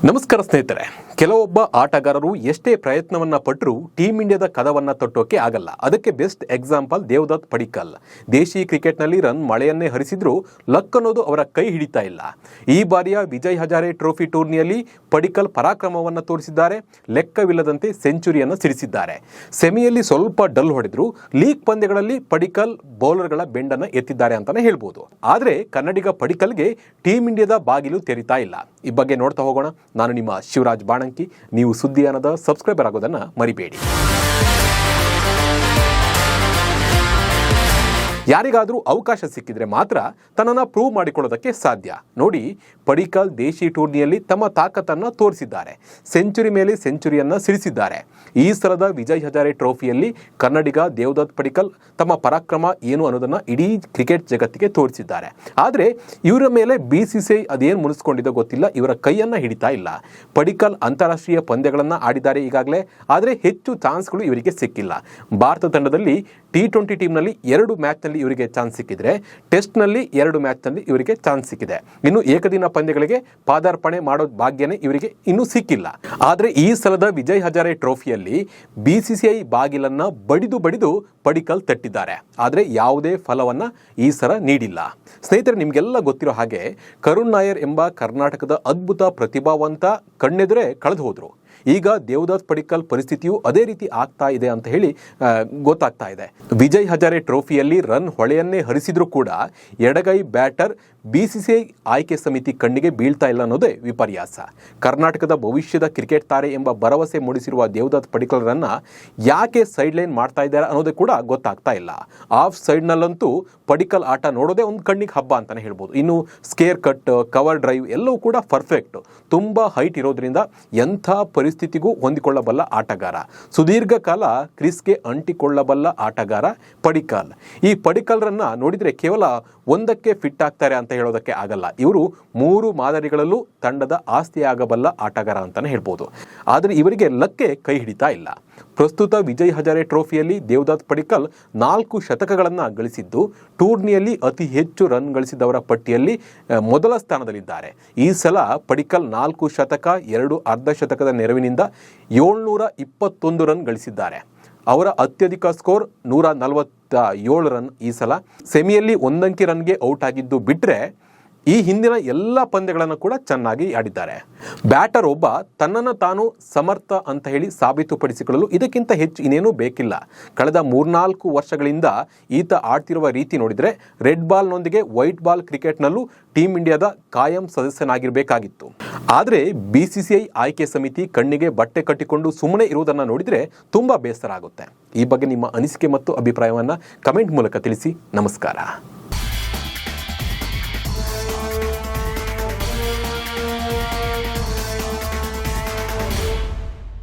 ನಮಸ್ಕಾರ ಸ್ನೇಹಿತರೆ. ಕೆಲವೊಬ್ಬ ಆಟಗಾರರು ಎಷ್ಟೇ ಪ್ರಯತ್ನವನ್ನ ಪಟ್ಟರೂ ಟೀಮ್ ಇಂಡಿಯಾದ ಕದವನ್ನ ತಟ್ಟೋಕೆ ಆಗಲ್ಲ. ಅದಕ್ಕೆ ಬೆಸ್ಟ್ ಎಕ್ಸಾಂಪಲ್ ದೇವದತ್ ಪಡಿಕ್ಕಲ್. ದೇಶಿ ಕ್ರಿಕೆಟ್ನಲ್ಲಿ ರನ್ ಮಳೆಯನ್ನೇ ಹರಿಸಿದ್ರೂ ಲಕ್ ಅನ್ನೋದು ಅವರ ಕೈ ಹಿಡಿತಾ ಇಲ್ಲ. ಈ ಬಾರಿಯ ವಿಜಯ್ ಹಜಾರೆ ಟ್ರೋಫಿ ಟೂರ್ನಿಯಲ್ಲಿ ಪಡಿಕ್ಕಲ್ ಪರಾಕ್ರಮವನ್ನು ತೋರಿಸಿದ್ದಾರೆ. ಲೆಕ್ಕವಿಲ್ಲದಂತೆ ಸೆಂಚುರಿಯನ್ನು ಸಿಡಿಸಿದ್ದಾರೆ. ಸೆಮಿಯಲ್ಲಿ ಸ್ವಲ್ಪ ಡಲ್ ಹೊಡೆದ್ರು ಲೀಗ್ ಪಂದ್ಯಗಳಲ್ಲಿ ಪಡಿಕ್ಕಲ್ ಬೌಲರ್ಗಳ ಬೆಂಡನ್ನು ಎತ್ತಿದ್ದಾರೆ ಅಂತಾನೆ ಹೇಳ್ಬೋದು. ಆದರೆ ಕನ್ನಡಿಗ ಪಡಿಕ್ಕಲ್ಗೆ ಟೀಮ್ ಇಂಡಿಯಾದ ಬಾಗಿಲು ತೆರೀತಾ ಇಲ್ಲ. ಈ ಬಗ್ಗೆ ನೋಡ್ತಾ ಹೋಗೋಣ. ನಾನು ನಿಮ್ಮ ಶಿವರಾಜ್ ಬಾಣಂಕಿ. ನೀವು ಸುದ್ದಿಯಾನದ ಸಬ್ಸ್ಕ್ರೈಬರ್ ಆಗೋದನ್ನು ಮರಿಬೇಡಿ. ಯಾರಿಗಾದರೂ ಅವಕಾಶ ಸಿಕ್ಕಿದ್ರೆ ಮಾತ್ರ ತನ್ನನ್ನು ಪ್ರೂವ್ ಮಾಡಿಕೊಳ್ಳೋದಕ್ಕೆ ಸಾಧ್ಯ. ನೋಡಿ, ಪಡಿಕ್ಕಲ್ ದೇಶಿ ಟೂರ್ನಿಯಲ್ಲಿ ತಮ್ಮ ತಾಕತ್ತನ್ನು ತೋರಿಸಿದ್ದಾರೆ. ಸೆಂಚುರಿ ಮೇಲೆ ಸೆಂಚುರಿಯನ್ನು ಸಿಡಿಸಿದ್ದಾರೆ. ಈ ಸಲದ ವಿಜಯ್ ಹಜಾರೆ ಟ್ರೋಫಿಯಲ್ಲಿ ಕನ್ನಡಿಗ ದೇವದತ್ ಪಡಿಕ್ಕಲ್ ತಮ್ಮ ಪರಾಕ್ರಮ ಏನು ಅನ್ನೋದನ್ನು ಇಡೀ ಕ್ರಿಕೆಟ್ ಜಗತ್ತಿಗೆ ತೋರಿಸಿದ್ದಾರೆ. ಆದರೆ ಇವರ ಮೇಲೆ BCCI ಅದೇನು ಮುನಿಸ್ಕೊಂಡಿದೆ ಗೊತ್ತಿಲ್ಲ, ಇವರ ಕೈಯನ್ನು ಹಿಡಿತಾ ಇಲ್ಲ. ಪಡಿಕ್ಕಲ್ ಅಂತಾರಾಷ್ಟ್ರೀಯ ಪಂದ್ಯಗಳನ್ನು ಆಡಿದ್ದಾರೆ ಈಗಾಗಲೇ, ಆದರೆ ಹೆಚ್ಚು ಚಾನ್ಸ್ಗಳು ಇವರಿಗೆ ಸಿಕ್ಕಿಲ್ಲ. ಭಾರತ ತಂಡದಲ್ಲಿ T20 ಟೀಮ್ನಲ್ಲಿ 2 ಮ್ಯಾಚ್ನಲ್ಲಿ ಇವರಿಗೆ ಚಾನ್ಸ್ ಸಿಕ್ಕಿದ್ರೆ, ಟೆಸ್ಟ್ನಲ್ಲಿ 2 ಮ್ಯಾಚ್ನಲ್ಲಿ ಇವರಿಗೆ ಚಾನ್ಸ್ ಸಿಕ್ಕಿದೆ. ಇನ್ನು ಏಕದಿನ ಪಂದ್ಯಗಳಿಗೆ ಪಾದಾರ್ಪಣೆ ಮಾಡೋ ಭಾಗ್ಯನೇ ಇವರಿಗೆ ಇನ್ನೂ ಸಿಕ್ಕಿಲ್ಲ. ಆದರೆ ಈ ಸಲದ ವಿಜಯ್ ಹಜಾರೆ ಟ್ರೋಫಿಯಲ್ಲಿ BCCI ಬಾಗಿಲನ್ನು ಬಡಿದು ಪಡಿಕ್ಕಲ್ ತಟ್ಟಿದ್ದಾರೆ. ಆದರೆ ಯಾವುದೇ ಫಲವನ್ನು ಈ ಸಲ ನೀಡಿಲ್ಲ. ಸ್ನೇಹಿತರೆ, ನಿಮಗೆಲ್ಲ ಗೊತ್ತಿರೋ ಹಾಗೆ ಕರುಣ್ ನಾಯರ್ ಎಂಬ ಕರ್ನಾಟಕದ ಅದ್ಭುತ ಪ್ರತಿಭಾವಂತ ಕಣ್ಣೆದುರೇ ಕಳೆದು ಹೋದರು. ಈಗ ದೇವದತ್ ಪಡಿಕ್ಕಲ್ ಪರಿಸ್ಥಿತಿಯು ಅದೇ ರೀತಿ ಆಗ್ತಾ ಇದೆ ಅಂತ ಹೇಳಿ ಗೊತ್ತಾಗ್ತಾ ಇದೆ. ವಿಜಯ್ ಹಜಾರೆ ಟ್ರೋಫಿಯಲ್ಲಿ ರನ್ ಹೊಳೆಯನ್ನೇ ಹರಿಸಿದ್ರೂ ಕೂಡ ಎಡಗೈ ಬ್ಯಾಟರ್ BCCI ಆಯ್ಕೆ ಸಮಿತಿ ಕಣ್ಣಿಗೆ ಬೀಳ್ತಾ ಇಲ್ಲ ಅನ್ನೋದೇ ವಿಪರ್ಯಾಸ. ಕರ್ನಾಟಕದ ಭವಿಷ್ಯದ ಕ್ರಿಕೆಟ್ ತಾರೆ ಎಂಬ ಭರವಸೆ ಮೂಡಿಸಿರುವ ದೇವದತ್ ಪಡಿಕ್ಕಲ್ರನ್ನ ಯಾಕೆ ಸೈಡ್ ಲೈನ್ ಮಾಡ್ತಾ ಇದ್ದಾರೆ ಅನ್ನೋದೇ ಕೂಡ ಗೊತ್ತಾಗ್ತಾ ಇಲ್ಲ. ಆಫ್ ಸೈಡ್ನಲ್ಲಂತೂ ಪಡಿಕ್ಕಲ್ ಆಟ ನೋಡೋದೇ ಒಂದು ಕಣ್ಣಿಗೆ ಹಬ್ಬ ಅಂತಾನೆ ಹೇಳ್ಬೋದು. ಇನ್ನು ಸ್ಕೇರ್ ಕಟ್, ಕವರ್ ಡ್ರೈವ್ ಎಲ್ಲವೂ ಕೂಡ ಪರ್ಫೆಕ್ಟ್. ತುಂಬ ಹೈಟ್ ಇರೋದ್ರಿಂದ ಎಂಥ ಪರಿಸ್ಥಿತಿಗೂ ಹೊಂದಿಕೊಳ್ಳಬಲ್ಲ ಆಟಗಾರ. ಸುದೀರ್ಘ ಕಾಲ ಕ್ರೀಸ್ಗೆ ಅಂಟಿಕೊಳ್ಳಬಲ್ಲ ಆಟಗಾರ ಪಡಿಕ್ಕಲ್. ಈ ಪಡಿಕ್ಕಲ್ರನ್ನ ನೋಡಿದರೆ ಕೇವಲ ಒಂದಕ್ಕೆ ಫಿಟ್ ಆಗ್ತಾರೆ ಅಂತ ಹೇಳೋದಕ್ಕೆ ಆಗಲ್ಲ. ಇವರು 3 ಮಾದರಿಗಳಲ್ಲೂ ತಂಡದ ಆಸ್ತಿಯಾಗಬಲ್ಲ ಆಟಗಾರ ಅಂತಾನೆ ಹೇಳ್ಬೋದು. ಆದರೆ ಇವರಿಗೆ ಲಕ್ಕೆ ಕೈ ಹಿಡಿತಾ ಇಲ್ಲ. ಪ್ರಸ್ತುತ ವಿಜಯ್ ಹಜಾರೆ ಟ್ರೋಫಿಯಲ್ಲಿ ದೇವದತ್ ಪಡಿಕ್ಕಲ್ 4 ಶತಕಗಳನ್ನು ಗಳಿಸಿದ್ದು ಟೂರ್ನಿಯಲ್ಲಿ ಅತಿ ಹೆಚ್ಚು ರನ್ ಗಳಿಸಿದವರ ಪಟ್ಟಿಯಲ್ಲಿ ಮೊದಲ ಸ್ಥಾನದಲ್ಲಿದ್ದಾರೆ. ಈ ಸಲ ಪಡಿಕ್ಕಲ್ 4 ಶತಕ 2 ಅರ್ಧ ಶತಕದ ನೆರವಿನಿಂದ 721 ರನ್ ಗಳಿಸಿದ್ದಾರೆ. ಅವರ ಅತ್ಯಧಿಕ ಸ್ಕೋರ್ 147 ರನ್. ಈ ಸಲ ಸೆಮಿಯಲ್ಲಿ 1 ಅಂಕಿ ರನ್ಗೆ ಔಟ್ ಆಗಿದ್ದು ಬಿಟ್ಟರೆ ಈ ಹಿಂದಿನ ಎಲ್ಲ ಪಂದ್ಯಗಳನ್ನು ಕೂಡ ಚೆನ್ನಾಗಿ ಆಡಿದ್ದಾರೆ. ಬ್ಯಾಟರ್ ಒಬ್ಬ ತನ್ನನ್ನು ತಾನು ಸಮರ್ಥ ಅಂತ ಹೇಳಿ ಸಾಬೀತುಪಡಿಸಿಕೊಳ್ಳಲು ಇದಕ್ಕಿಂತ ಹೆಚ್ಚು ಇನ್ನೇನೂ ಬೇಕಿಲ್ಲ. ಕಳೆದ 3-4 ವರ್ಷಗಳಿಂದ ಈತ ಆಡ್ತಿರುವ ರೀತಿ ನೋಡಿದರೆ ರೆಡ್ ಬಾಲ್ನೊಂದಿಗೆ ವೈಟ್ ಬಾಲ್ ಕ್ರಿಕೆಟ್ನಲ್ಲೂ ಟೀಮ್ ಇಂಡಿಯಾದ ಕಾಯಂ ಸದಸ್ಯನಾಗಿರಬೇಕಾಗಿತ್ತು. ಆದರೆ BCCI ಆಯ್ಕೆ ಸಮಿತಿ ಕಣ್ಣಿಗೆ ಬಟ್ಟೆ ಕಟ್ಟಿಕೊಂಡು ಸುಮ್ಮನೆ ಇರುವುದನ್ನು ನೋಡಿದರೆ ತುಂಬ ಬೇಸರ ಆಗುತ್ತೆ. ಈ ಬಗ್ಗೆ ನಿಮ್ಮ ಅನಿಸಿಕೆ ಮತ್ತು ಅಭಿಪ್ರಾಯವನ್ನು ಕಮೆಂಟ್ ಮೂಲಕ ತಿಳಿಸಿ. ನಮಸ್ಕಾರ.